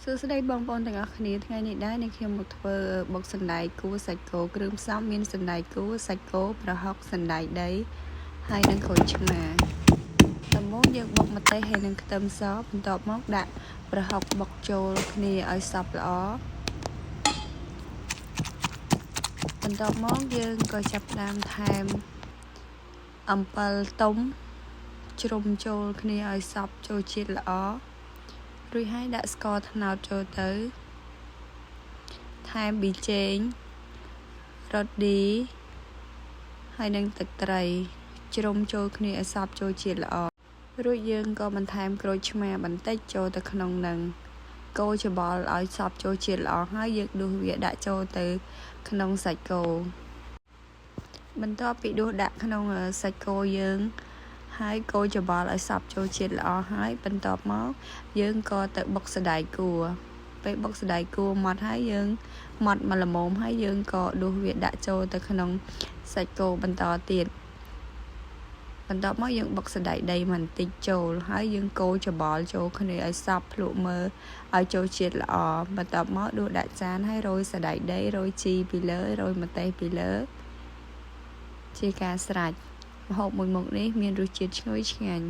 សួស្តីបងប្អូនទាំងអស់គ្នាថ្ងៃនេះដែរនឹងខ្ញុំមកធ្វើបុកសណ្តែកគួរសាច់គោគ្រឿងផ្សំមានសណ្តែកគួរសាច់គោប្រហុកសណ្តែកដីហើយនឹងក្រូចឆ្មាដំបូងយើងបុកម្ទេសហើយនឹងខ្ទឹមសបន្ទាប់មកដាក់ប្រហុកបុកចូលគ្នាឲ្យសព្វល្អបន្ទាប់មកយើងក៏ចាប់ផ្ដើមថែមអំពិលទុំជ្រុំចូលគ្នាឲ្យសព្វចូលជាតិល្អរួចហើយដាក់ស្ករត្នោតចូលទៅថែមប៊ីចេងរ៉តឌីហើយនឹងទឹកត្រីជ្រុំចូលគ្នាឲ្យសព្វចូលជាតិល្អរួចយើងក៏បន្ថែមក្រូចឆ្មាបន្តិចចូលទៅក្នុងនឹងកូរច្បល់ឲ្យសព្វចូលជាតិល្អហើយយើងដួសវាដាក់ចូលទៅក្នុងសាច់គោបន្ទាប់ពីដួសដាក់ក្នុងសាច់គោយើងហើយកូរច្បល់ឲ្យសព្វចូលជាតិល្អហើយបន្ទាប់មកយើងក៏ទៅបុកសណ្តែកគួរពេលបុកសណ្តែកគួរម៉ត់ហើយយើងម៉ត់មកល្មមហើយយើងក៏ដួសវាដាក់ចូលទៅក្នុងសាច់គោបន្តទៀតបន្ទាប់មកយើងបុកសណ្តែកដីបន្តិចចូលហើយយើងកូរច្បល់ចូលគ្នាឲ្យសព្វភ្លក់មើលឲ្យចូលជាតិល្អបន្ទាប់មកដួសដាក់ចានហើយរោយសណ្តែកដីរោយជីពីលើរោយម្ទេសពីលើជាការស្រេចម្ហូបមួយមុខនេះមានរសជាតិឈ្ងុយឆ្ងាញ់